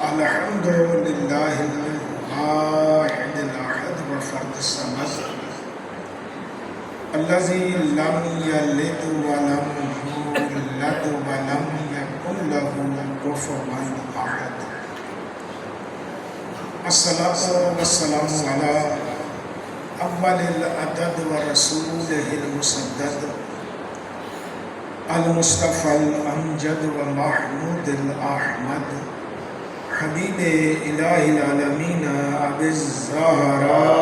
الحمد لله الواحد الأحد والفرد الصمد الذي لم يلد ولم يولد ولم يكن له كفوا أحد. الصلاة والسلام على أول العدد ورسوله المسدد المصطفى الأمجد ومحمود الأحمد حبیب الہ العالمین ابی الزہراء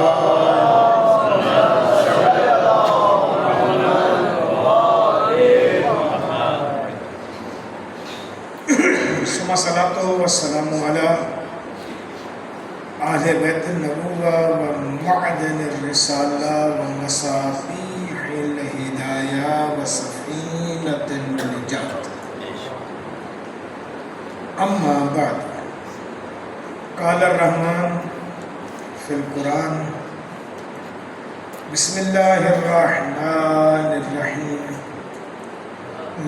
ثم صلاۃ والسلام علی اہل بیت النبوہ ومعدن الرسالہ ومصابیح الہدایہ وسفینۃ النجات. اما بعد، قال الرحمن فی القرآن بسم اللہ الرحمن الرحیم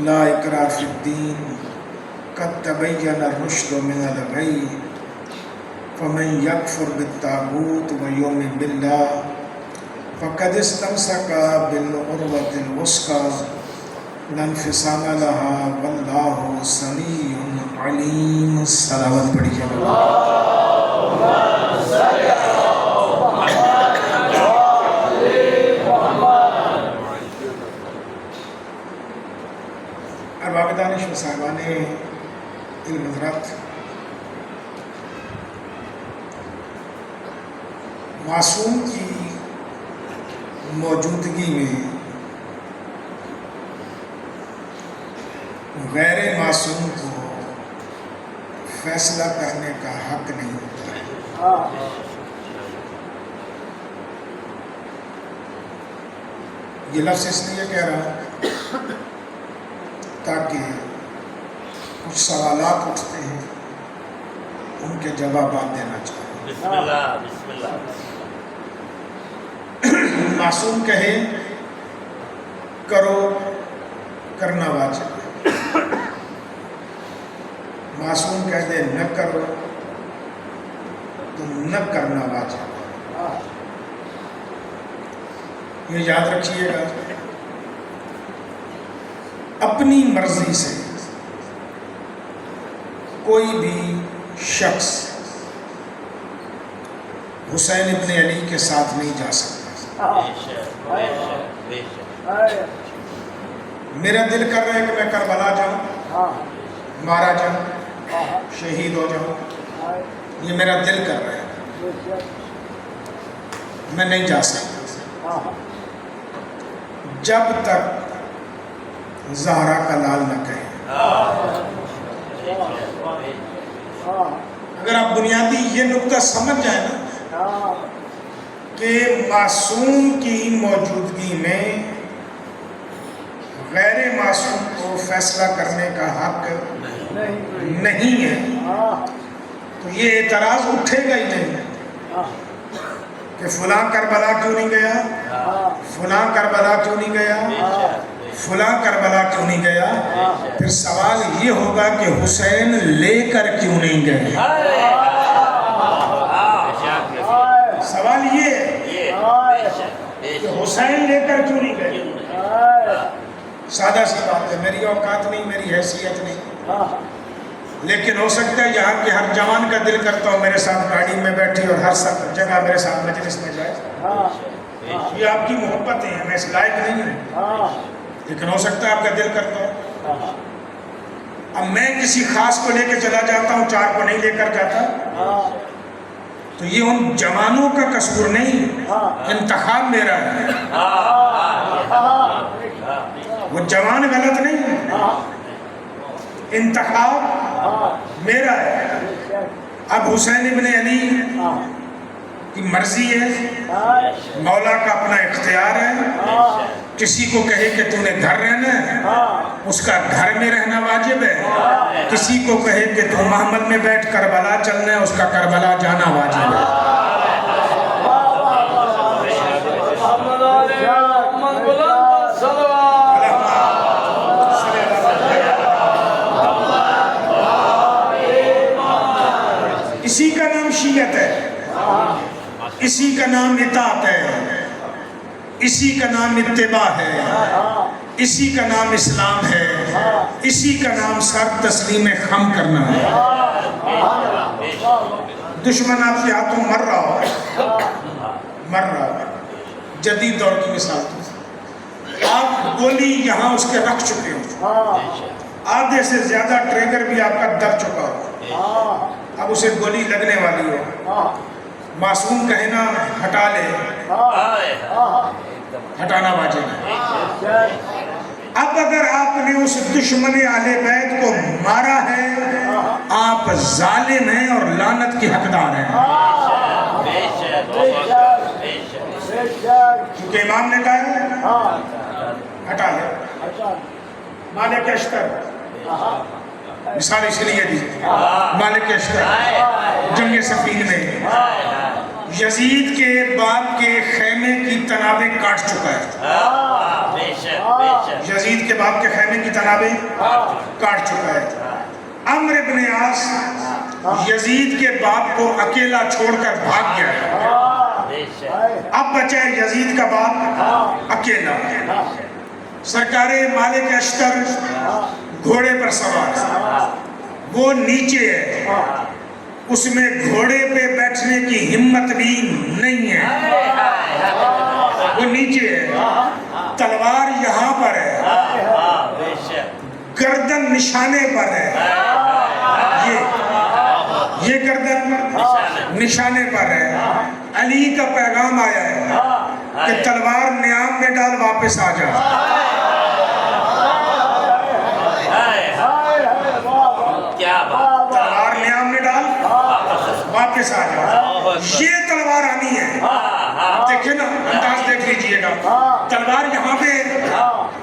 لا اکراہ فی الدین قد تبین الرشد من الغی فمن یکفر بالطاغوت ویؤمن باللہ فقد استمسک بالعروۃ الوثقی لا انفصام لہا واللہ سمیع علیم. صلوات پڑھیے. ارباب دانش و صاحبان علم حضرات، معصوم کی موجودگی میں غیر معصوم کو فیصلہ کرنے کا حق نہیں ہوتا ہے. یہ لفظ اس لیے کہہ رہا ہوں تاکہ کچھ سوالات اٹھتے ہیں، ان کے جوابات دینا چاہوں. بسم اللہ بسم اللہ. معصوم کہے کرو، کرنا واجب ہے. معصوم کہہ دے نہ کرو تو نہ کرنا واجب ہے. یہ یاد رکھیے گا، اپنی مرضی سے کوئی بھی شخص حسین ابن علی کے ساتھ نہیں جا سکتا. میرا دل کر رہا ہے کہ میں کربلا جاؤں، مارا جاؤں، شہید ہو جاؤں، یہ میرا دل کر رہا ہے، میں نہیں جا سکتا جب تک زہرا کا لال نہ کہے. اگر آپ بنیادی یہ نقطہ سمجھ جائیں نا کہ معصوم کی موجودگی میں غیر معصوم کو فیصلہ کرنے کا حق نہیں ہے، تو یہ اعتراض اٹھے گا ہی نہیں کہ فلاں کربلا کیوں نہیں گیا، فلاں کربلا کیوں نہیں گیا، فلاں کربلا کیوں نہیں گیا. پھر سوال یہ ہوگا کہ حسین لے کر کیوں نہیں گئے. سوال یہ ہے کہ حسین لے کر کیوں نہیں گئے. سادہ سی بات ہے، میری اوقات نہیں، میری حیثیت نہیں، لیکن ہو سکتا ہے یہاں کے ہر جوان کا دل کرتا ہو میرے ساتھ گاڑی میں بیٹھے اور ہر جگہ میرے ساتھ مجلس میں جائے. یہ آپ کی محبت ہے، میں اس لائق نہیں ہوں، لیکن ہو سکتا ہے آپ کا دل کرتا ہو. اب میں کسی خاص کو لے کے چلا جاتا ہوں، چار کو نہیں لے کر جاتا، تو یہ ان جوانوں کا قصور نہیں، انتخاب میرا ہے. وہ جوان غلط نہیں ہے، انتخاب میرا ہے. اب حسین ابن علی کی مرضی ہے، مولا کا اپنا اختیار ہے. کسی کو کہے کہ تو نے گھر رہنا ہے، اس کا گھر میں رہنا واجب ہے. کسی کو کہے کہ تو محمد میں بیٹھ کربلا چلنا ہے، اس کا کربلا جانا واجب ہے. اسی کا نام اطاعت ہے، اسی کا نام اتباع ہے، اسی کا نام اسلام ہے، اسی کا نام سر تسلیم خم کرنا ہے۔ دشمن آپ کے ہاتھوں مر رہا ہو، مر رہا ہو، جدید دور کی مثال تو آپ گولی یہاں اس کے رکھ چکے ہو، آدھے سے زیادہ ٹریگر بھی آپ کا دب چکا ہو، اب اسے گولی لگنے والی ہو، معصوم کہنا ہٹا لے، ہٹانا واجب ہے۔ اب اگر آپ نے اس دشمن اہل بیت کو مارا ہے، آپ ظالم ہیں اور لعنت کے حقدار ہیں، کیونکہ امام نے کہا ہے ہٹا لے۔ مالک اشتر مثال اس لیے دی، مالک اشتر جنگ صفین میں یزید کے باپ کے خیمے کی تنابیں کاٹ چکا ہے، یزید کے باپ کے خیمے کی تنابیں کاٹ چکا ہے۔ عمرو بن عاص یزید کے باپ کو اکیلا چھوڑ کر بھاگ گیا ہے، اب بچا ہے یزید کا باپ اکیلا۔ سرکار مالک اشتر گھوڑے پر سوار، وہ نیچے ہے، اس میں گھوڑے پہ بیٹھنے کی ہمت بھی نہیں ہے، وہ نیچے ہے، تلوار یہاں پر ہے، گردن نشانے پر ہے، یہ گردن نشانے پر ہے۔ علی کا پیغام آیا ہے کہ تلوار نیام میں ڈال، واپس آ جا۔ تلوار نیام میں ڈال، واپس آ جا۔ یہ تلوار آنی ہے، دیکھیں نا، انداز دیکھ لیجئے گا، تلوار یہاں پہ،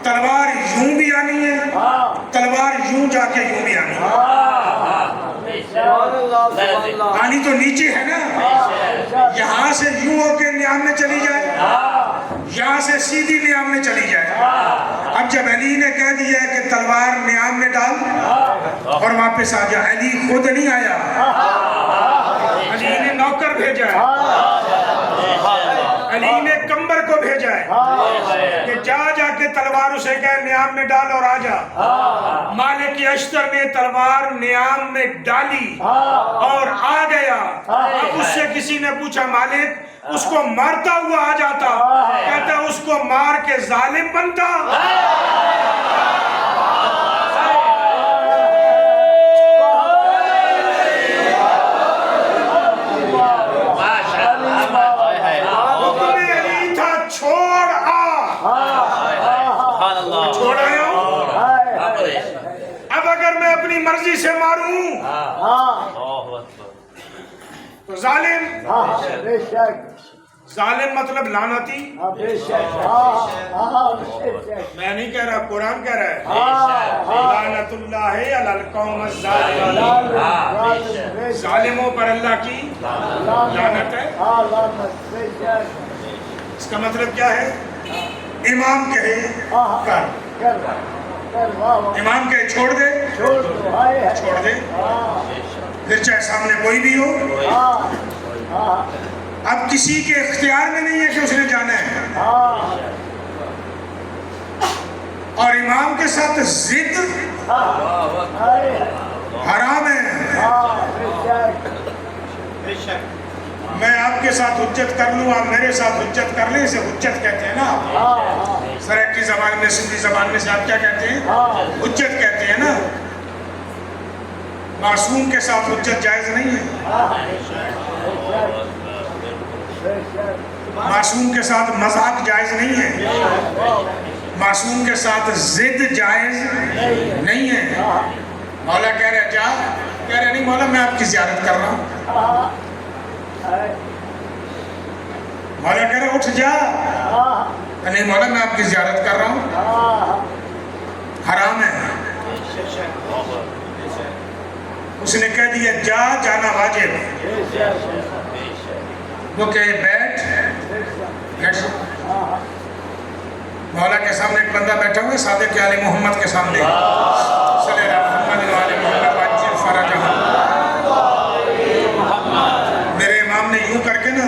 تلوار یوں بھی آنی ہے، تلوار یوں جا کے یوں بھی آنی ہے، آنی تو نیچے ہے نا، یہاں سے یوں ہو کے نیام میں چلی جائے، یہاں سے سیدھی نیام میں چلی جائے۔ اب جب علی نے کہہ دیا ہے کہ تلوار نیام میں ڈال اور واپس آ جا، علی خود نہیں آیا، علی نے نوکر بھیجا ہے، علی نے کمبر کو بھیجا ہے کہ جا جا کے تلوار اسے کہے نیام میں ڈال اور آ جا۔ مالک اشتر نے تلوار نیام میں ڈالی اور آ گیا۔ اب اس سے کسی نے پوچھا مالک اس کو مارتا ہوا آ جاتا، کہتا اس کو مار کے ظالم بنتا۔ اپنی مرضی سے ماروں تو ظالم، ظالم مطلب لعنتی، میں نہیں کہہ رہا، قرآن کہہ رہا ہے لعنت اللہ علی القوم الظالمین، ظالموں پر اللہ کی لعنت ہے۔ اس کا مطلب کیا ہے؟ امام کہے کر، امام کہے چھوڑ دے، چھوڑ دے، پھر چاہے سامنے کوئی بھی ہو۔ اب کسی کے اختیار میں نہیں ہے کہ اس نے جانا ہے، اور امام کے ساتھ ضد حرام ہے۔ میں آپ کے ساتھ حجت کر لوں، آپ میرے ساتھ حجت کر لیں، اسے حجت کہتے ہیں نا، سریکی زبان میں، سندھی زبان میں سے آپ کیا کہتے ہیں؟ حجت کہتے ہیں نا۔ معصوم کے ساتھ حجت جائز نہیں ہے، معصوم کے ساتھ مذاق جائز نہیں ہے، معصوم کے ساتھ ضد جائز نہیں ہے۔ مولا کہہ رہے جا، کہہ رہے نہیں مولا میں آپ کی زیارت کر رہا ہوں، مولا کہہ رہے اٹھ جا، نہیں مولا میں آپ کی زیارت کر رہا ہوں، حرام ہے۔ اس نے کہہ دیا جا، جانا واجب، وہ کہے بیٹھ، مولا کے سامنے ایک بندہ بیٹھا ہوئے صادق آل محمد کے سامنے، صلی اللہ محمد آل محمد واجب فرجہ، میرے امام نے یوں کر کے نا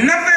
90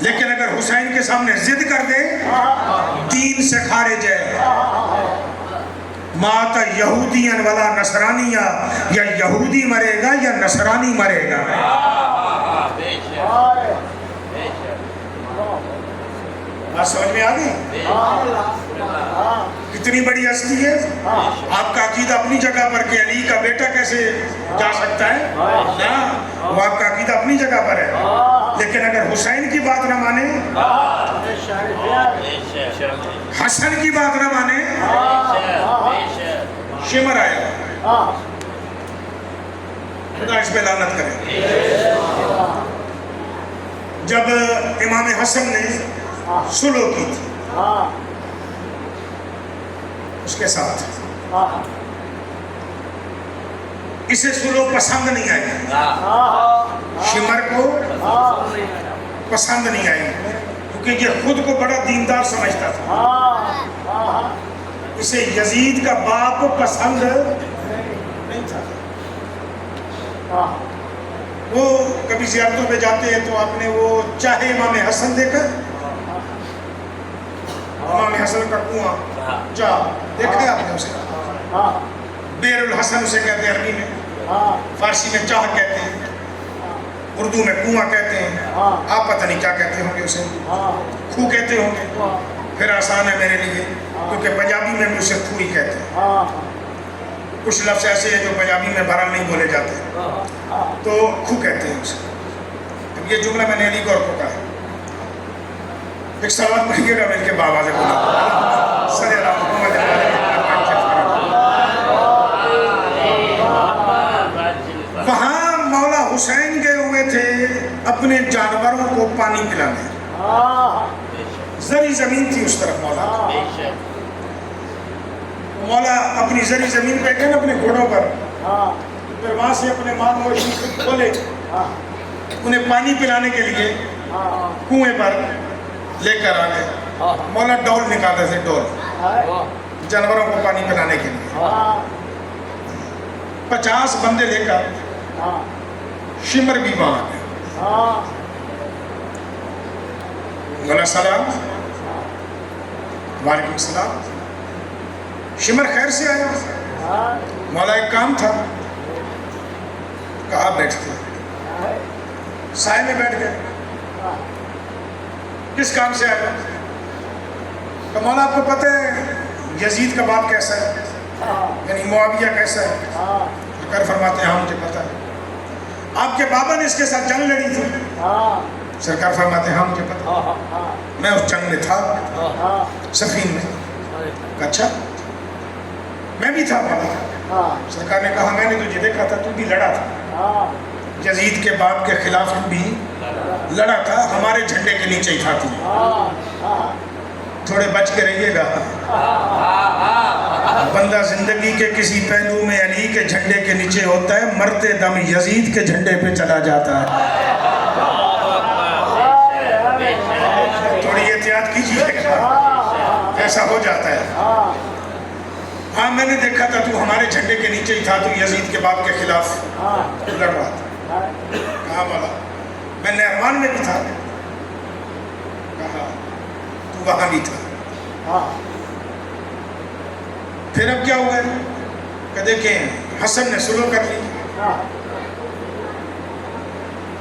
لیکن اگر حسین کے سامنے ضد کر دے دین سے خارج ہے. مات یہودین ولا نصرانیہ، یا یہودی مرے گا یا نصرانی مرے گا. بات سمجھ میں آ گئی؟ کتنی بڑی ہستی ہے. آپ کا عقیدہ اپنی جگہ پر کہ علی کا بیٹا کیسے جا سکتا ہے، وہ آپ کا عقیدہ اپنی جگہ پر ہے. لیکن اگر حسین کی بات نہ مانے، حسن کی بات نہ مانے، شمر آئے گا. خدا اس پہ لعنت کرے. جب امام حسن نے سلو کی تھی اس کے ساتھ، اسے سلو پسند نہیں آئی، شمر کو پسند نہیں آئی، کیونکہ یہ خود کو بڑا دیندار سمجھتا تھا. اسے یزید کا باپ پسند نہیں تھا. وہ کبھی زیارتوں پہ جاتے ہیں تو آپ نے وہ چاہے امام حسن دیکھا، امام حسن کا کنواں چاہ دیکھا ہے آپ نے اسے؟ بیر الحسن اسے کہتے ہیں عربی میں، فارسی میں چاہ کہتے ہیں، اردو میں کنواں کہتے ہیں. آپ پتہ نہیں کیا کہتے ہوں گے اسے، کھو کہتے ہوں گے. پھر آسان ہے میرے لیے کیونکہ پنجابی میں بھی اسے کھو ہی کہتے ہیں. کچھ لفظ ایسے ہیں جو پنجابی میں بہرحال نہیں بولے جاتے تو کھو کہتے ہیں اسے. اب یہ جملہ میں نے علی گور کو کہا ہے. ایک سوال پڑھیے گا، میں کے بابا سے بولا صلی اللہ محمد وہاں مولا حسین گئے ہوئے تھے اپنے جانوروں کو پانی پلانے. زری زمین تھی اس طرف مولا اپنی زری زمین پہ گئے اپنے گھوڑوں پر، پھر وہاں سے اپنے مال مویشی کھولے انہیں پانی پلانے کے لیے کنویں پر لے کر آ گئے. مولا ڈول نکالے تھے، ڈول جانوروں کو پانی پلانے کے لیے. 50 بندے لے کر شمر بھی وہاں آ گئے. مولا سلام، وعلیکم السلام. شمر خیر سے آیا. مولا ایک کام تھا، کہا بیٹھتے. سائے میں بیٹھ گئے. کس کام سے آیا؟ تو مولا آپ کو پتہ ہے یزید کا باپ کیسا ہے، یعنی معاویہ کیسا ہے؟ کر فرماتے ہیں ہاں مجھے پتہ ہے. آپ کے بابا نے اس کے ساتھ جنگ لڑی تھی. سرکار فرماتے ہیں ہاں مجھے پتہ، میں اس جنگ میں تھا، صفین میں. اچھا میں بھی تھا مولا. سرکار نے کہا میں نے تجھے دیکھا تھا، تو بھی لڑا تھا، یزید کے باپ کے خلاف تو بھی لڑا تھا، ہمارے جھنڈے کے نیچے ہی تھا. تھوڑے بچ کے رہیے گا، بندہ زندگی کے کسی پہلو میں علی کے جھنڈے کے نیچے ہوتا ہے، مرتے دم یزید کے جھنڈے پہ چلا جاتا ہے. تھوڑی احتیاط کیجیے گا، ایسا ہو جاتا ہے. ہاں میں نے دیکھا تھا تو ہمارے جھنڈے کے نیچے ہی تھا، تو یزید کے باپ کے خلاف لڑ رہا تھا. کہا مولا میں نہروان میں بھی تھا. کہا تو وہاں بھی تھا. پھر اب کیا ہوا ہے کہ دیکھیں حسن نے سلو کر لی.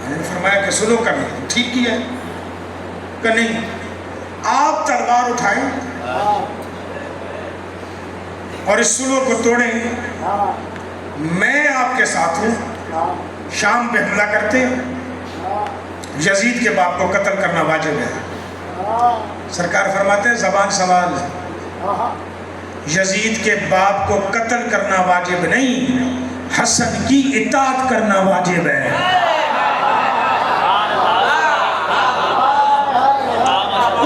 میں نے فرمایا کہ سلو کر لی، ٹھیک کیا ہے کہ نہیں؟ آپ تلوار اٹھائیں اور اس سلو کو توڑیں، میں آپ کے ساتھ ہوں. شام پہ حملہ کرتے ہیں، یزید کے باپ کو قتل کرنا واجب ہے. سرکار فرماتے ہیں زبان سوال ہے، یزید کے باپ کو قتل کرنا واجب نہیں، حسن کی اطاعت کرنا واجب ہے.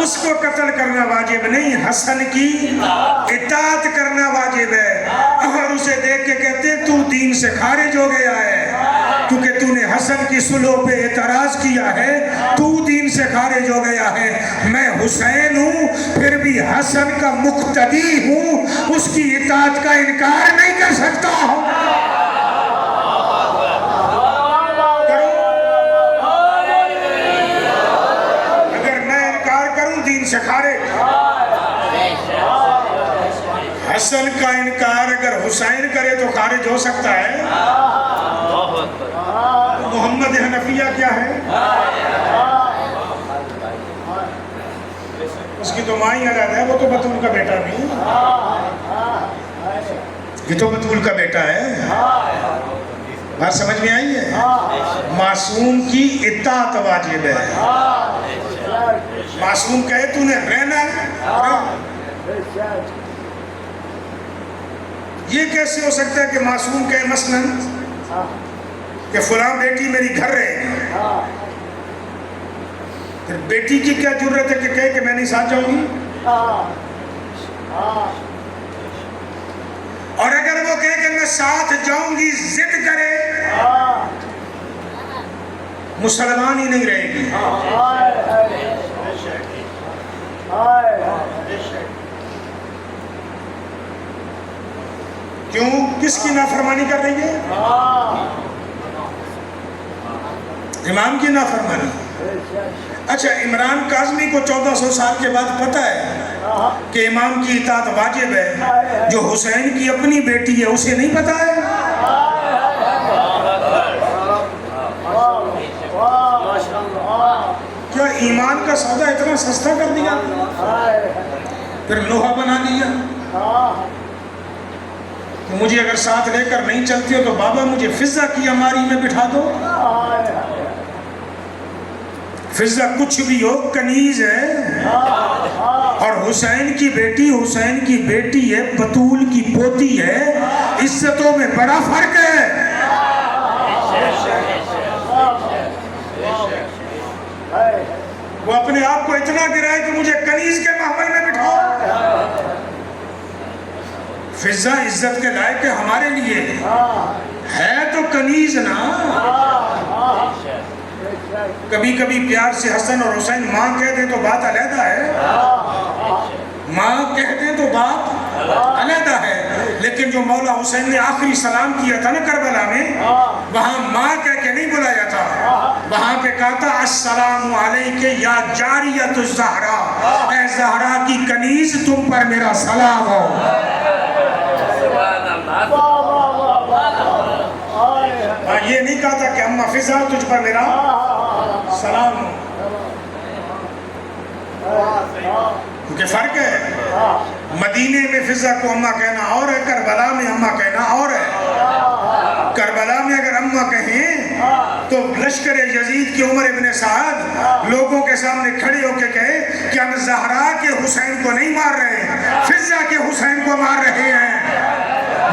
اس کو قتل کرنا واجب نہیں، حسن کی اطاعت کرنا واجب ہے. اور اسے دیکھ کے کہتے تو دین سے خارج ہو گیا ہے، کیونکہ تو نے حسن کی صلح پہ اعتراض کیا ہے، تو دین سے خارج ہو گیا ہے. میں حسین ہوں، پھر بھی حسن کا مقتدی ہوں، اس کی اطاعت کا انکار نہیں کر سکتا ہوں. سے خارج. حسن کا انکار اگر حسین کرے تو خارج ہو سکتا ہے. محمد حنفیہ کیا ہے؟ اس کی تو ماں ہی علیحدہ ہے، وہ تو بطول کا بیٹا نہیں. یہ تو بطول کا بیٹا ہے. بات سمجھ میں آئی ہے؟ معصوم کی اطاعت واجب ہے. معصوم کہے تو نے رہنا ہے. یہ کیسے ہو سکتا ہے کہ معصوم کہے مثلا کہ فلاں بیٹی میری گھر رہے گی، پھر بیٹی کی کیا جرت ہے کہ کہے کہ میں نہیں ساتھ جاؤں گی؟ اور اگر وہ کہے کہ میں ساتھ جاؤں گی ضد کرے، مسلمان ہی نہیں رہے گی. کیوں؟ کس کی نافرمانی کر رہی ہے؟ امام کی نافرمانی. اچھا، عمران کاظمی کو 1400 سال کے بعد پتہ ہے کہ امام کی اطاعت واجب ہے. جو حسین کی اپنی بیٹی ہے اسے نہیں پتہ ہے؟ کیا ایمان کا سودا اتنا سستا کر دیا؟ پھر لوہا بنا دیا کہ مجھے اگر ساتھ لے کر نہیں چلتی ہو تو بابا مجھے فضہ کی اماری میں بٹھا دو. فضہ کچھ بھی ہو کنیز ہے، اور حسین کی بیٹی ہے، بطول کی پوتی ہے. عزتوں میں بڑا فرق ہے. وہ اپنے آپ کو اتنا گرائے کہ مجھے کنیز کے محمل میں بٹھاؤ. فضہ عزت کے لائق ہے ہمارے لیے، ہے تو کنیز نا. کبھی کبھی پیار سے حسن اور حسین ماں کہہ دیں تو بات علیحدہ ہے، ماں کہہ دیں تو بات علیحدہ ہے. لیکن جو مولا حسین نے آخری سلام کیا تھا نا کربلا میں، وہاں ماں کہہ کے نہیں بلایا تھا، وہاں پہ کہا تھا السلام علیک یا جاریت الزہرا، اے زہرا کی کنیز تم پر میرا سلام ہو. یہ نہیں کہا تھا کہ اماں فضہ تجھ پر میرا سلام ہو. کیونکہ فرق ہے. مدینے میں فضہ کو اماں کہنا اور ہے، کربلا میں اماں کہنا اور ہے. کربلا میں اگر اماں کہیں تو لشکر یزید کی عمر ابن سعد لوگوں کے سامنے کھڑے ہو کے کہے کہ ہم زہرا کے حسین کو نہیں مار رہے، فضہ کے حسین کو مار رہے ہیں.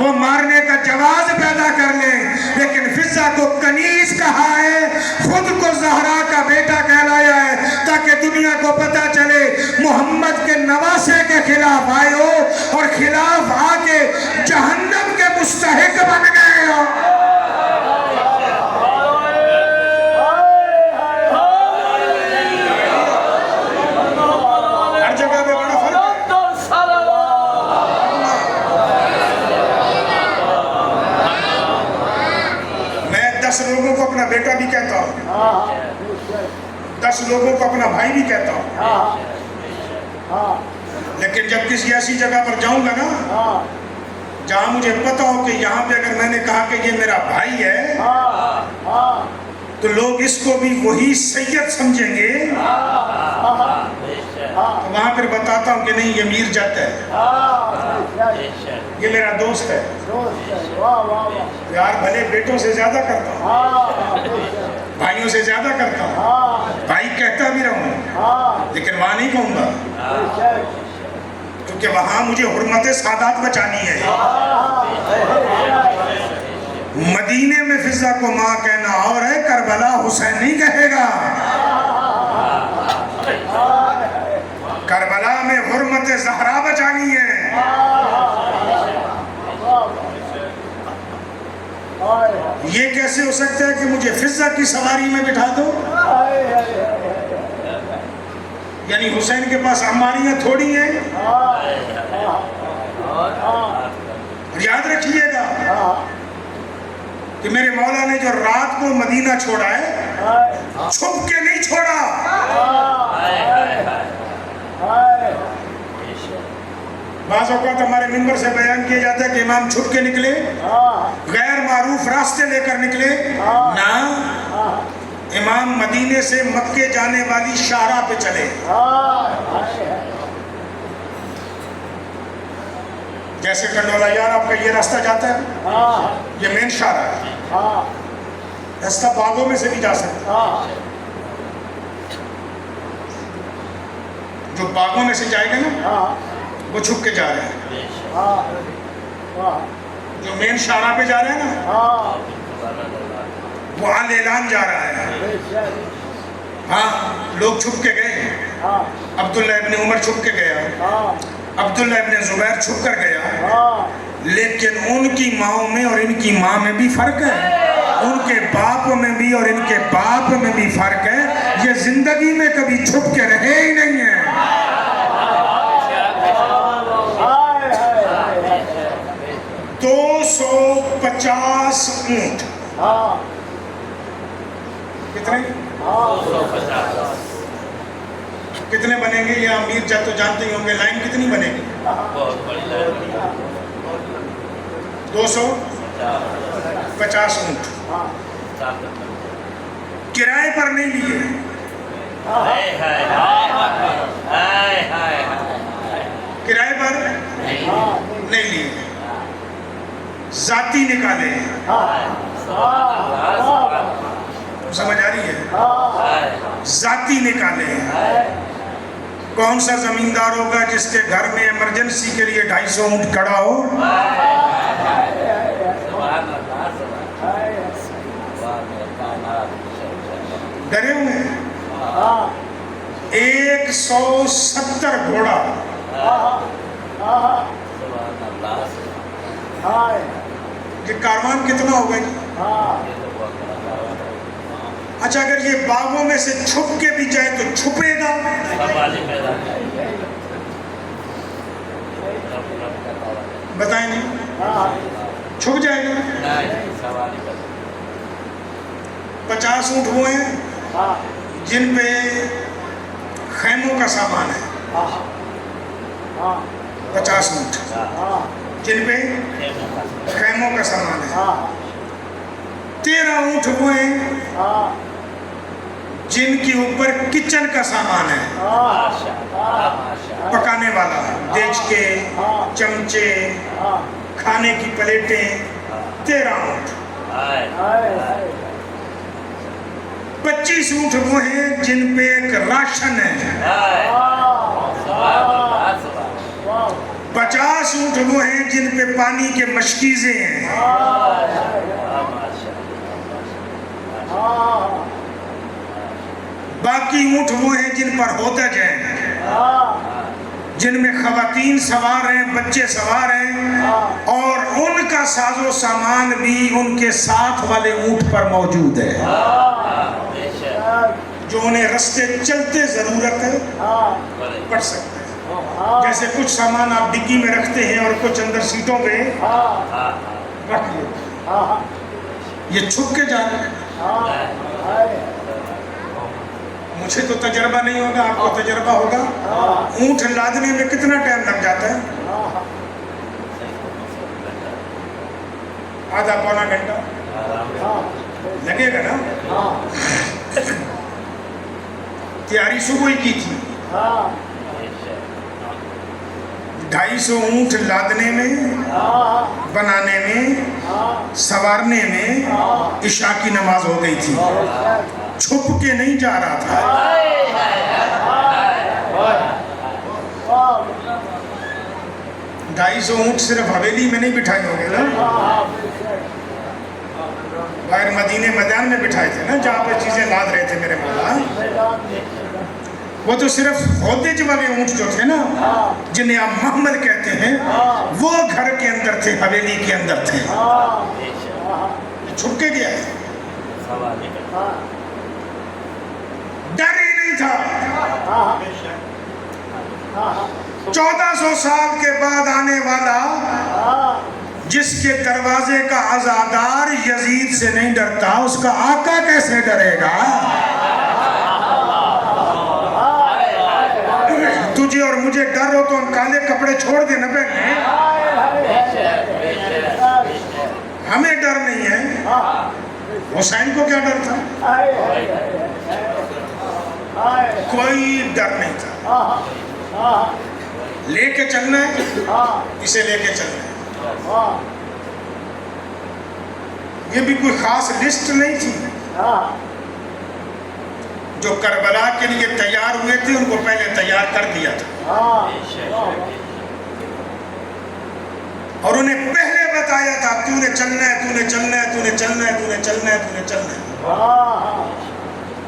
وہ مارنے کا جواز پیدا کر لیں، لیکن فضہ کو کنیز کہا ہے، خود کو زہرا کا بیٹا کہلایا ہے، تاکہ دنیا کو پتہ چلے محمد کے نواسے کے خلاف آئے ہو اور خلاف آ کے جہنم کے مستحق بن گئے ہو. ہر جگہ پہ بڑا فرق ہے. میں 10 لوگوں کو اپنا بیٹا بھی کہتا ہوں، 10 لوگوں کو اپنا بھائی بھی کہتا ہوں، لیکن جب کسی ایسی جگہ پر جاؤں گا نا جہاں مجھے پتا ہو کہ یہاں پہ اگر میں نے کہا کہ یہ میرا بھائی ہے تو لوگ اس کو بھی وہی سید سمجھیں گے، تو وہاں پھر بتاتا ہوں کہ نہیں یہ میر جت ہے، یہ میرا دوست ہے. پیار بھلے بیٹوں سے زیادہ کرتا ہوں، بھائیوں سے زیادہ کرتا ہوں، بھائی کہتا بھی رہوں، لیکن وہاں نہیں کہوں گا کیونکہ وہاں مجھے حرمت سادات بچانی ہے. مدینے میں فضہ کو ماں کہنا اور ہے، کربلا حسین نہیں کہے گا. کربلا میں حرمت زہرا بچانی ہے. یہ کیسے ہو سکتا ہے کہ مجھے فضہ کی سواری میں بٹھا دو؟ یعنی حسین کے پاس عماریاں تھوڑی ہیں. یاد رکھیے گا کہ میرے مولا نے جو رات کو مدینہ چھوڑا ہے چھپ کے نہیں چھوڑا. بعض اوقات ہمارے منبر سے بیان کیا جاتا ہے کہ امام چھپ کے نکلے، غیر معروف راستے لے کر نکلے، نہ، امام مدینے سے مکے جانے والی شاہراہ پہ چلے۔ جیسے کنڈولا یار آپ کا یہ راستہ جاتا ہے، یہ مین شاہراہ ہے، راستہ باغوں میں سے بھی جا سکتا، جو باغوں میں سے جائے گا نا وہ چھپ کے جا رہے ہیں، جو مین شاہراہ پہ جا رہے ہیں نا وہ آل اعلان جا رہا ہے۔ ہاں لوگ چھپ کے گئے، عبداللہ ابن عمر چھپ کے گیا، عبداللہ ابن زبیر چھپ کر گیا، لیکن ان کی ماؤں میں اور ان کی ماں میں بھی فرق ہے، ان کے باپ میں بھی اور ان کے باپ میں بھی فرق ہے، یہ زندگی میں کبھی چھپ کے رہے ہی نہیں ہیں۔ 250 اونٹ، کتنے؟ کتنے بنیں گے؟ یہ امیر جب تو جانتے ہی ہوں گے، لائن کتنی بنے گی؟ 250 اونٹ کرائے پر نہیں لیے، کرائے پر نہیں لیے، ذاتی نکالے۔ سمجھ آ رہی ہے؟ ذاتی نکالے۔ کون سا زمیندار ہوگا جس کے گھر میں ایمرجنسی کے لیے 250 اونٹ کھڑا ہو؟ ڈرے ہوئے ہیں؟ 170 گھوڑا، یہ کاروان کتنا ہوگا جی؟ اچھا اگر یہ باغوں میں سے چھپ کے بھی جائے تو چھپے گا؟ بتائیں نہیں، چھپ جائے گا؟ 50 اونٹ وہ ہیں جن پہ خیموں کا سامان ہے، 50 اونٹ جن پہ خیموں کا سامان ہے۔ 13 اونٹ وہ ہیں جن کے اوپر کچن کا سامان ہے، پکانے والا، دیچ کے، چمچے، کھانے کی پلیٹیں۔ 13 اونٹ۔ 25 اونٹ وہ ہیں جن پہ ایک راشن ہے۔ 50 اونٹ وہ ہیں جن پہ پانی کے مشکیزیں ہیں۔ باقی اونٹ وہ ہیں جن پر ہودج ہیں، جن میں خواتین سوار ہیں، بچے سوار ہیں، اور ان کا ساز و سامان بھی ان کے ساتھ والے اونٹ پر موجود ہے، جو انہیں رستے چلتے ضرورت پڑ سکتے ہیں۔ جیسے کچھ سامان آپ ڈگی میں رکھتے ہیں اور کچھ اندر سیٹوں پہ رکھ لیتے ہیں، یہ چھپ کے جانا ہے۔ مجھے تو تجربہ نہیں ہوگا، آپ کو تجربہ ہوگا۔ اونٹ لادنے میں کتنا ٹائم لگ جاتا ہے؟ آدھا پونا گھنٹہ لگے گا نا؟ تیاری صبح ہی کی تھی، 250 اونٹ لادنے میں، بنانے میں، سوارنے میں عشاء کی نماز ہو گئی تھی، چھپ کے نہیں جا رہا تھا۔ 250 اونٹ صرف حویلی میں نہیں بٹھائے ہوں گے نا، باہر مدینے میدان میں بٹھائے تھے نا، جہاں پہ چیزیں لاد رہے تھے میرے مولا۔ وہ تو صرف ہودج والے اونٹ جو تھے نا، جنہیں آپ محمل کہتے ہیں، وہ گھر کے اندر تھے، حویلی کے اندر تھے۔ چھپ کے گیا ہے، ڈر ہی نہیں تھا۔ 1400 سال کے بعد آنے والا، جس کے دروازے کا عزادار یزید سے نہیں ڈرتا، اس کا آقا کیسے ڈرے گا؟ اور مجھے ڈر ہو تو ہم کالے کپڑے چھوڑ دیں نہ پہنے. ہمیں ڈر نہیں ہے. حسین کو کیا ڈر تھا؟ کوئی ڈر نہیں تھا. لے کے چلنا ہے، اسے لے کے چلنا ہے. یہ بھی کوئی خاص لسٹ نہیں تھی. جو کربلا کے لیے تیار ہوئے تھے ان کو پہلے تیار کر دیا تھا، اور انہیں پہلے بتایا تھا تو نے چلنا ہے، تو نے چلنا ہے، تو نے چلنا ہے، تو نے چلنا ہے، تو نے چلنا ہے.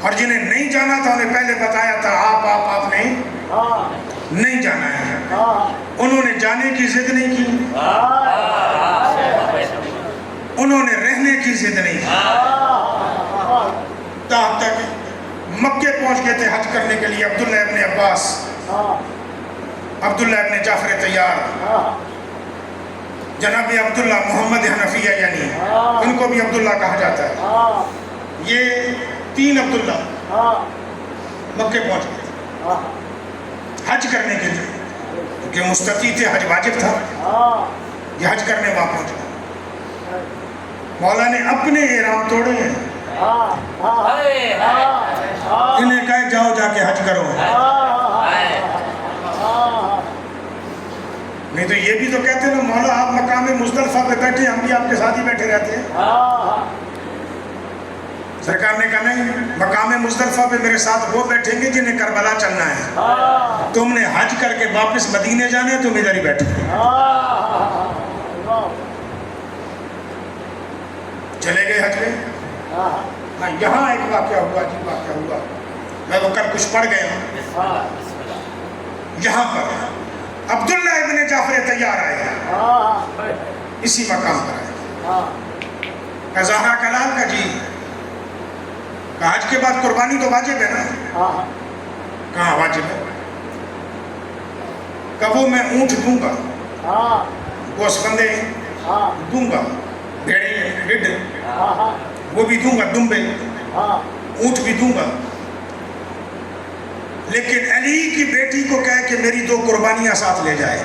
اور جنہیں نہیں جانا تھا انہیں پہلے بتایا تھا آپ نے نہیں جانا ہے. انہوں نے جانے کی ضد نہیں کی، انہوں نے رہنے کی ضد نہیں کی. تب تک مکے پہنچ گئے تھے حج کرنے کے لیے. عبداللہ ابن عباس، عبداللہ ابن جعفر طیار، جناب عبداللہ محمد حنفیہ، یعنی ان کو بھی عبداللہ کہا جاتا ہے. یہ 3 عبداللہ مکے پہنچ گئے حج کرنے کے لیے، کیونکہ مستطیع تھے، حج واجب تھا. یہ حج کرنے وہاں پہنچ گئے. مولا نے اپنے احرام توڑے ہیں، انہیں کہے جاؤ جا کے حج کرو. نہیں تو یہ بھی تو کہتے ہیں نا مولا آپ مقام مزدلفہ پہ بیٹھے، ہم بھی آپ کے ساتھ ہی بیٹھے رہتے ہیں. سرکار نے کہا نہیں، مقام مزدلفہ پہ میرے ساتھ وہ بیٹھیں گے جنہیں کربلا چلنا ہے. تم نے حج کر کے واپس مدینے جانے، تم ادھر ہی بیٹھے. چلے گئے حج میں. یہاں ایک واقعہ ہوا، عجیب واقعہ ہوا، میں وہ کل کچھ پڑھ گیا ہوں. یہاں پر عبداللہ ابن جعفر طیار آئے، اسی مقام پر آئے. زہرا کلال کا جی حج کے بعد قربانی تو واجب ہے نا؟ کہاں واجب ہے؟ کہ وہ میں اونٹ دوں گا، گوشت بندے دوں گا، بھیڑے ہڈ وہ بھی دوں گا، دمبے اونٹ بھی دوں گا، لیکن علی کی بیٹی کو کہے کہ میری 2 قربانیاں ساتھ لے جائے.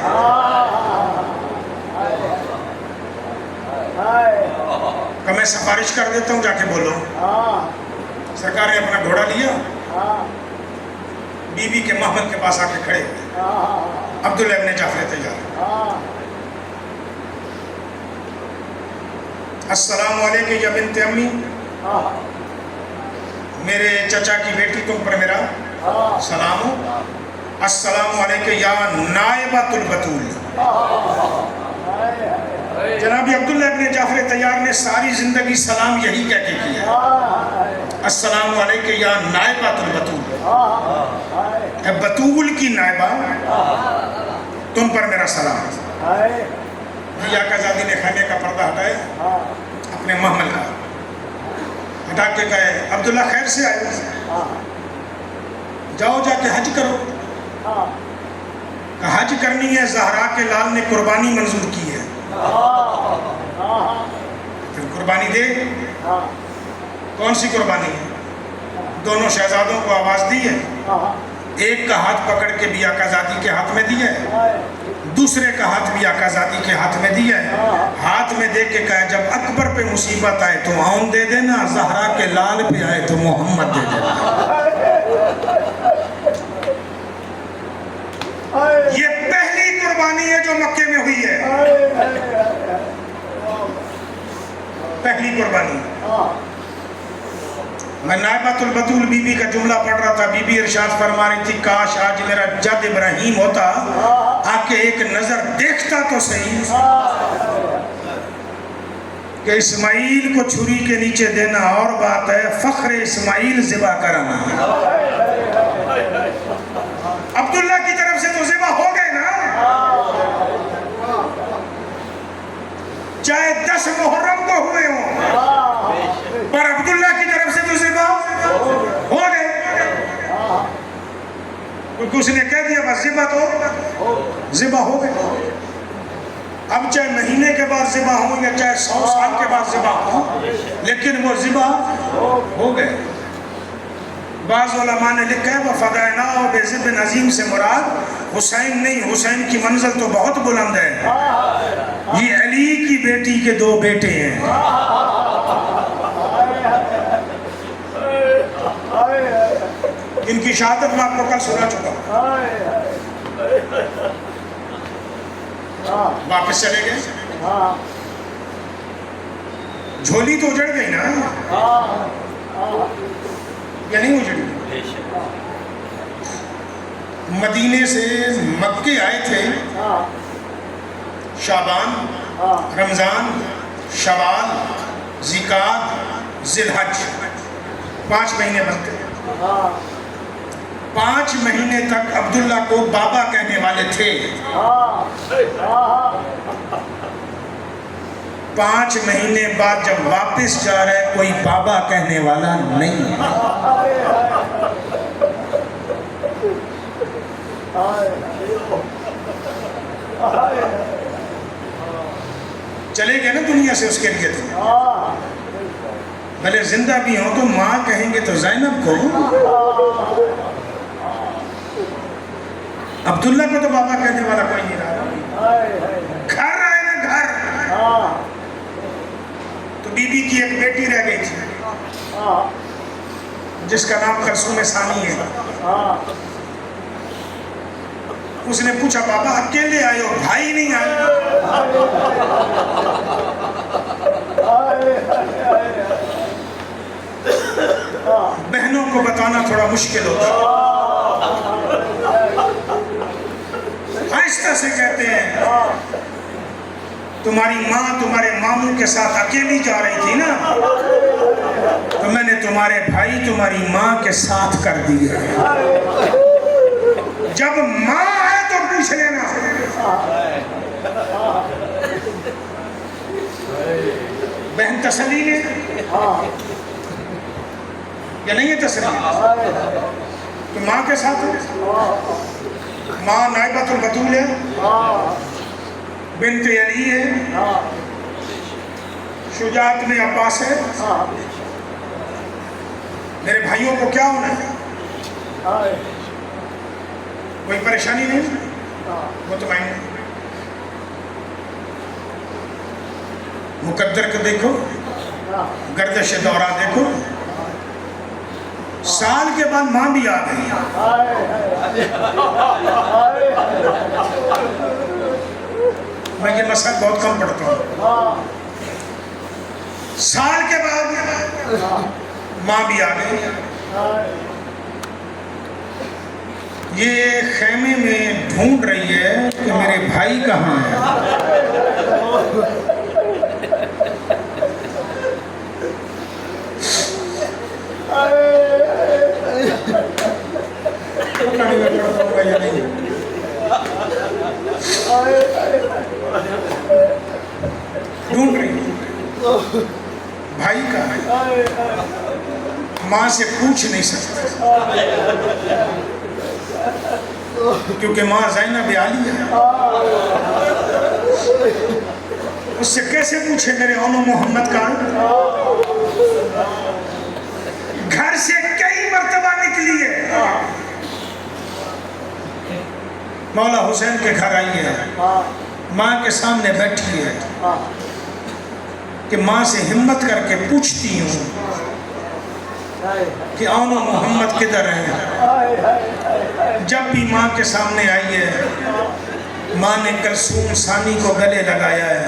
کہ میں سفارش کر دیتا ہوں، جا کے بولو. سرکار نے اپنا گھوڑا لیا، بی بی کے محمد کے پاس آ کے کھڑے ہوئے. عبداللہ ابن جعفر طیار، السلام علیکم یا بنت امی، میرے چچا کی بیٹی تم پر میرا سلام ہو. السلام علیکم یا نائبۃ البتول. جناب عبداللہ ابن جعفر طیار نے ساری زندگی سلام یہی کہہ کے کیا، السلام علیکم یا نائبۃ البتول، اے بتول کی نائبہ تم پر میرا سلام. آقا زادی نے خیمے کا پردہ ہٹایا، اپنے محمل کا ہٹا کے کہے عبداللہ خیر سے آئے، جاؤ جا کے حج کرو. کہ حج کرنی ہے، زہرا کے لال نے قربانی منظور کی ہے، پھر قربانی دے. کون سی قربانی ہے؟ دونوں شہزادوں کو آواز دی ہے، ایک کا ہاتھ پکڑ کے بھی آقا زادی کے ہاتھ میں دیا ہے، دوسرے کا ہاتھ بھی آقا زادی کے ہاتھ میں دیا ہے. ہاتھ میں دے کے کہا جب اکبر پہ مصیبت آئے تو آؤں دے دینا، زہرا کے لال پہ آئے تو محمد دے دینا. یہ پہلی قربانی ہے جو مکے میں ہوئی ہے، پہلی قربانی. میں نائبۃ البتول بی بی کا جملہ پڑھ رہا تھا، بی بی ارشاد فرما رہی تھی کاش آج میرا جد ابراہیم ہوتا، آ کے ایک نظر دیکھتا تو صحیح کہ اسماعیل کو چھری کے نیچے دینا اور بات ہے، فخر اسماعیل ذبح کرنا. عبداللہ کی طرف سے تو ذبح ہو گئے نا، چاہے 10 محرم کو ہوئے ہوں، پر عبداللہ کی طرف سے تو ذبح ہو گئے. کیونکہ اس نے کہہ دیا بس ذبح تو ذبح ہو گئے. اب چاہے مہینے کے بعد ذبح ہوں یا چاہے 100 سال کے بعد ذبح ہوں، لیکن وہ ذبح ہو گئے. بعض علماء نے لکھا ہے وَفَدَيْنَاهُ بِذِبْحٍ عَظِيمٍ سے مراد حسین نہیں، حسین کی منزل تو بہت بلند ہے، یہ علی کی بیٹی کے 2 بیٹے ہیں۔ ان کی شہادت میں آپ کو کل سنا چکا ہوں۔ واپس چلے گئے، جھولی تو اجڑ گئی نا، یا نہیں اجڑی؟ مدینے سے مکے آئے تھے، شعبان، رمضان، شوال، ذیقعد، ذی الحج، 5 مہینے بنتے ہیں۔ 5 مہینے تک عبداللہ کو بابا کہنے والے تھے، 5 مہینے بعد جب واپس جا رہے کوئی بابا کہنے والا نہیں۔ چلے گئے نا دنیا سے، اس کے لیے تھے، بھلے زندہ بھی ہوں تو ماں کہیں گے تو زینب کو، عبداللہ کو تو بابا کہنے والا کوئی نہیں رہا۔ گھر آئے نا، گھر، تو بی بی کی ایک بیٹی رہ گئی تھی جس کا نام کلثوم ثانی ہے۔ اس نے پوچھا بابا اکیلے آئے ہو، بھائی نہیں آئے؟ بہنوں کو بتانا تھوڑا مشکل ہوتا ہے، آہستہ سے کہتے ہیں تمہاری ماں تمہارے ماموں کے ساتھ اکیلی جا رہی تھی نا، تو میں نے تمہارے بھائی تمہاری ماں کے ساتھ کر دیا، جب ماں آئے تو پوچھ لینا۔ بہن تسلی ہے یا نہیں ہے تسلی؟ تو ماں کے ساتھ ہے، ماں نائبۃ البتول ہے، بنت علی ہے، شجاعت میں عباس ہے۔ میرے بھائیوں کو کیا ہونا ہے؟ کوئی پریشانی نہیں، مطمئن نہیں۔ مقدر کو دیکھو، گردش دورہ دیکھو، سال کے بعد ماں بھی آ گئی۔ میں یہ مسئلہ بہت کم پڑھتا ہوں، سال کے بعد ماں بھی آ گئی۔ یہ خیمے میں ڈھونڈ رہی ہے کہ میرے بھائی کہاں ہیں۔ ڈھونڈ رہی ہے بھائی کہاں ہے، ماں سے پوچھ نہیں سکتا کیونکہ ماں زینب عالیہ ہے، اس سے کیسے پوچھے میرے اونو محمد کا؟ گھر سے کئی مرتبہ نکلی ہے، مولا حسین کے گھر آئی ہے، ماں کے سامنے بیٹھی ہے کہ ماں سے ہمت کر کے پوچھتی ہوں کہ اونو محمد کدھر ہیں۔ جب بھی ماں کے سامنے آئی ہے، ماں نے کلثوم ثانی کو گلے لگایا ہے،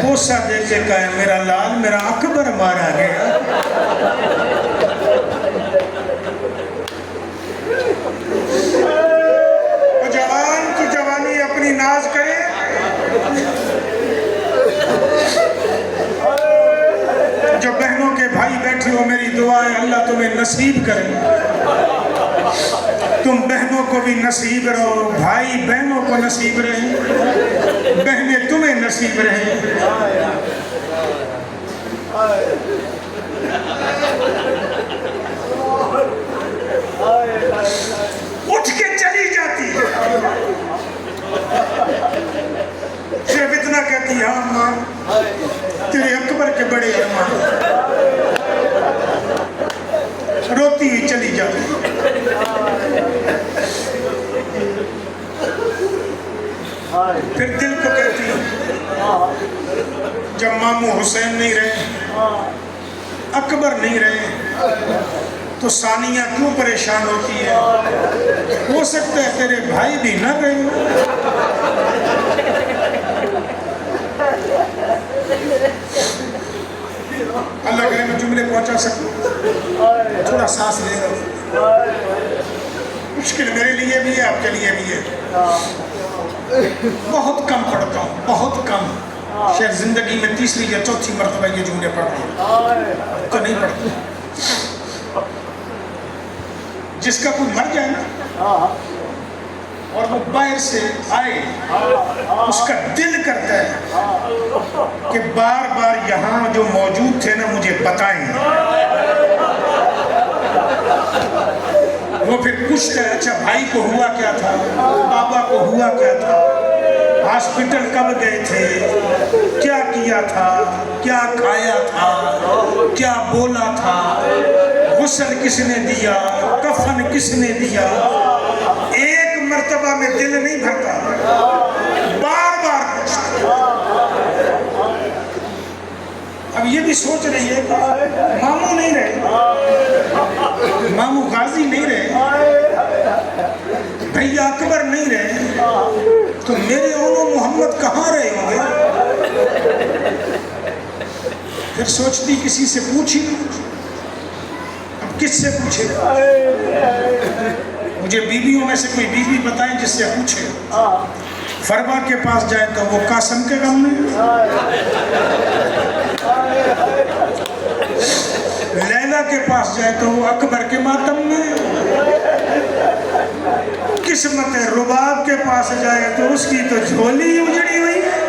بوسہ دے کے کہا ہے میرا لال، میرا اکبر مارا گیا۔ جوان تو جوانی اپنی ناز کرے، جو بہنوں کے بھائی بیٹھے ہو میری دعا ہے اللہ تمہیں نصیب کرے، تم بہنوں کو بھی نصیب رہو، بھائی بہنوں کو نصیب رہیں، بہنیں تمہیں نصیب رہیں۔ اٹھ کے چلی جاتی صرف اتنا کہتی ہے ہاں ماں تیرے اکبر کے بڑے ارمان، روتی ہوئی چلی جاتی۔ پھر دل کو کہتی ہے جب ماموں حسین نہیں رہے، اکبر نہیں رہے، تو ثانیہ کیوں پریشان ہوتی ہے؟ ہو سکتا ہے تیرے بھائی بھی نہ رہے ہو۔ اللہ کرے میں جملے پہنچا سکوں، تھوڑا سانس لے گا۔ مشکل میرے لیے بھی ہے، آپ کے لیے بھی ہے۔ بہت کم پڑھتا ہوں، بہت کم، شاید زندگی میں تیسری یا چوتھی مرتبہ یہ جملے پڑھتا ہوں، تو نہیں پڑھتا۔ جس کا کوئی مر جائے نا اور وہ باہر سے آئے، اس کا دل کرتا ہے کہ بار بار یہاں جو موجود تھے نا مجھے بتائیں۔ وہ پھر پوچھتا ہے اچھا بھائی کو ہوا کیا تھا، بابا کو ہوا کیا تھا، ہاسپٹل کب گئے تھے، کیا کیا تھا، کیا کھایا تھا، کیا بولا تھا، غسل کس نے دیا، کفن کس نے دیا۔ ایک مرتبہ میں دل نہیں بھرتا، بار بار پوچھتا۔ اب یہ بھی سوچ رہی ہے کہ ماموں نہیں رہے، ماموں غازی نہیں رہے، بھیا اکبر نہیں رہے، تو میرے اونو محمد کہاں رہے ہوں گے؟ پھر سوچتی کسی سے پوچھی، اب کس سے پوچھے؟ مجھے بیویوں میں سے کوئی بیوی بتائیں جس سے پوچھے۔ فرما کے پاس جائے تو وہ قاسم کے غم میں، لیلا کے پاس جائے تو وہ اکبر کے ماتم میں، قسمت رباب کے پاس جائے تو اس کی تو جھولی اجڑی ہوئی ہے۔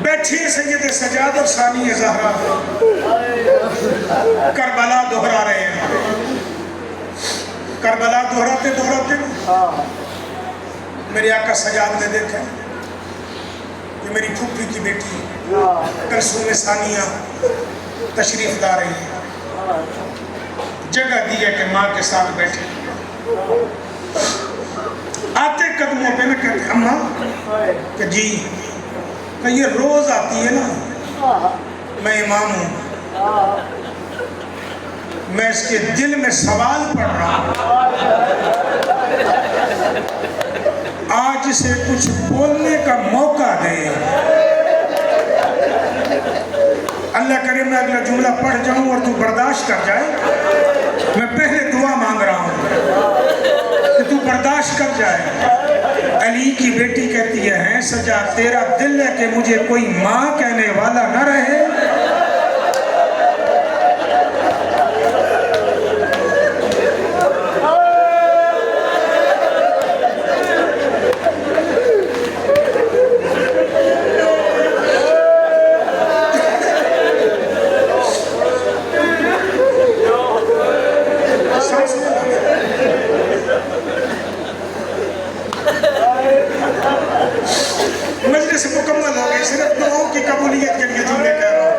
بیٹھی سید سجاد اور ثانی زہرا کربلا دہرا رہے ہیں۔ کربلا دہراتے دہراتے میرے آقا سجاد نے دیکھا یہ میری پھوپھی کی بیٹی کلثوم ثانیہ تشریف لا رہی ہے، جگہ دی ہے کہ ماں کے ساتھ بیٹھے۔ آتے قدموں پہ میں کہتے اماں کہ جی، کہ یہ روز آتی ہے نا، میں امام ہوں، میں اس کے دل میں سوال پڑھ رہا ہوں، آج اسے کچھ بولنے کا موقع دے۔ اللہ کرے میں اگلا جملہ پڑھ جاؤں اور تو برداشت کر جائے، میں پہلے دعا مانگ رہا ہوں کہ تو برداشت کر جائے۔ علی کی بیٹی کہتی ہے سجاد تیرا دل ہے کہ مجھے کوئی ماں کہنے والا نہ رہے؟ مجلس مکمل ہو گئی، صرف دعاؤں کی قبولیت کے لیے جملے کہہ رہا ہوں۔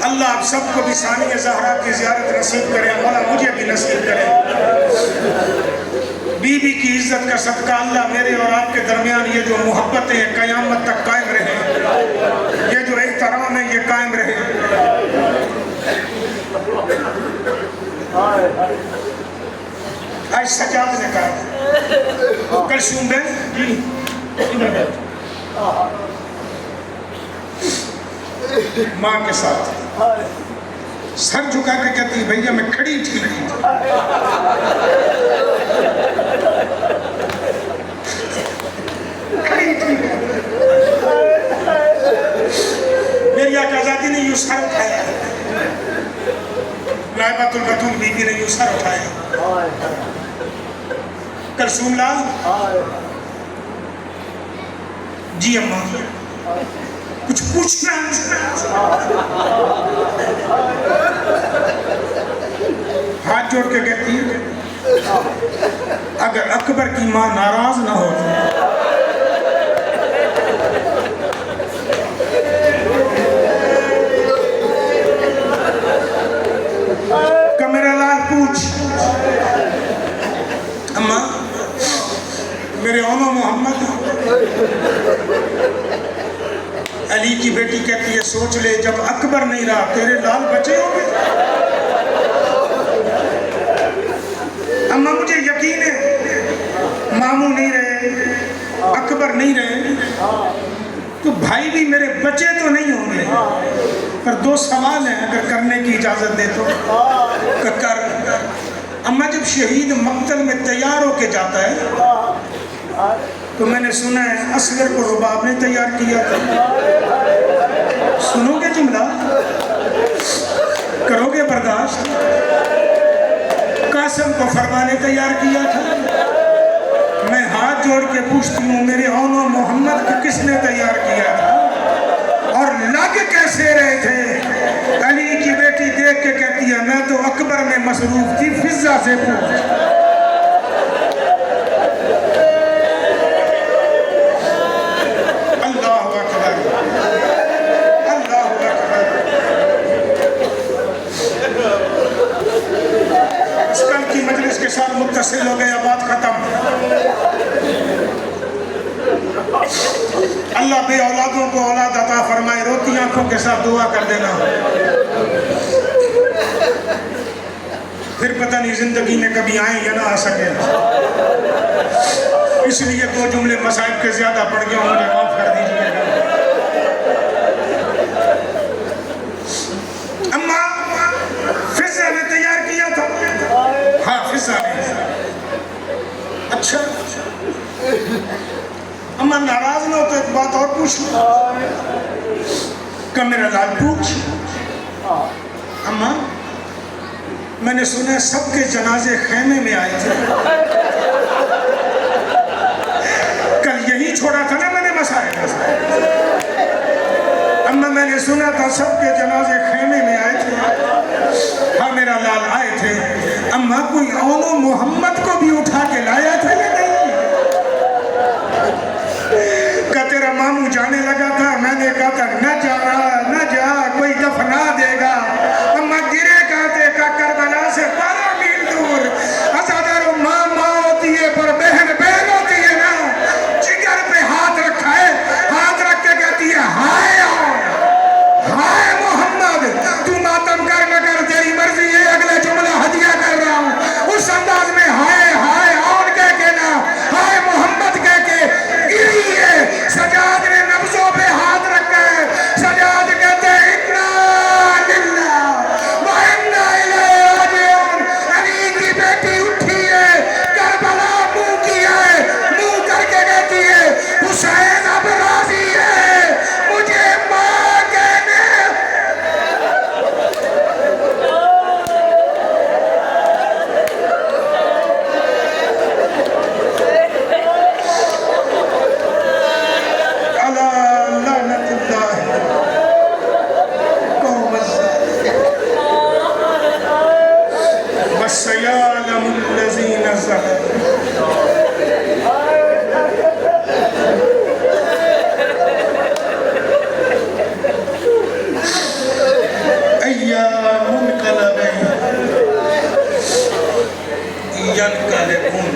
اللہ آپ سب کو بھی ثانی زہرا کی زیارت نصیب کرے، مولا مجھے بھی نصیب کرے۔ بی بی کی عزت کا صدقہ اللہ میرے اور آپ کے درمیان یہ جو محبتیں قیامت تک قائم رہے، یہ جو احترام ہے یہ قائم رہے۔ آج سجاد نے کہا کلثوم بہن جی ماں کے ساتھ سر جھکا کے کہتی بھیا میں کھڑی ٹھیک نہیں تھی، کھڑی ٹھیک میری آقا آزادی نے یوں سر اٹھایا، نائبۃ البتول بی بی نے یوں سر اٹھایا۔ کلثوم لال جی اماں کچھ پوچھنا ہاتھ جوڑ کے کہتی ہے اگر اکبر کی ماں ناراض نہ ہو کی بیٹی کہتی ہے سوچ لے جب اکبر نہیں رہا تیرے لال بچے ہوں گے. اما مجھے یقین ہے ماموں نہیں رہے, اکبر نہیں رہے, تو بھائی بھی میرے بچے تو نہیں ہوں گے, پر دو سوال ہیں اگر کرنے کی اجازت دے تو کر. اما جب شہید مقتل میں تیار ہو کے جاتا ہے تو میں نے سنا ہے اصغر کو رباب نے تیار کیا تھا. سنو گے جملہ, کرو گے برداشت؟ قاسم کو فرما نے تیار کیا تھا. میں ہاتھ جوڑ کے پوچھتی ہوں میرے اونو محمد کو کس نے تیار کیا تھا اور لگ کیسے رہے تھے؟ علی کی بیٹی دیکھ کے کہتی ہے میں تو اکبر میں مصروف تھی, فضہ سے پوچھ. اللہ اکبر, اللہ اکبر. اس کل کی مجلس کے ساتھ متصل ہو گیا, بات ختم. اللہ بے اولادوں کو اولاد عطا فرمائے. روتی آنکھوں کے ساتھ دعا کر دینا, پھر پتہ نہیں زندگی میں کبھی آئیں یا نہ آ سکیں. اس لیے دو جملے مصائب کے زیادہ پڑھ گیا ہوں, مجھے معاف کر دیجیے گا. اما فضہ نے تیار کیا تھا. ہاں فضہ نے. اچھا اما ناراض نہ ہو تو ایک بات اور پوچھوں کہ میرا لال پوچھ. اما میں نے سنا سب کے جنازے خیمے میں آئے تھے. کل یہی چھوڑا تھا نا میں نے مسائل. اما میں نے سنا تھا سب کے جنازے خیمے میں آئے تھے. ہاں میرا لال آئے تھے. اما کوئی اونو محمد کو بھی اٹھا کے لایا تھا یا نہیں؟ کہ تیرا ماموں جانے لگا تھا, میں نے کہا تھا نہ جا نہ جا, کوئی دفنا دے گا. اما گرے کہتے کہ کربلا سے 12 میل دور ازادر ماں ماں ہوتی ہے پر بہن بہن ہوتی ہے نا. جگر پہ ہاتھ رکھا ہے, ہاتھ رکھ کے کہتی ہے ہائے ہائے محمد, تو ماتم کر نہ کر تیری مرضی ہے, اگلے جملہ ہدیہ کر رہا ہوں. اس انداز میں ہائے ہائے اور کہہ کے نا ہائے محمد کہہ کے گری ہے. سجاد نے نبضوں پہ ہاتھ رکھا ہے. سجاد کہتے ہیں انا للہ و انا الیہ راجعون. علی کی بیٹی اٹھی ہے, کربلا منہ کیا ہے, منہ کر کے کہتی ہے حسین اب راضی ہے مجھے ماں کہنے. وَسَيَعْلَمُ الَّذِينَ ظَلَمُوا. أَيَّامُ انقلب ينقلبون.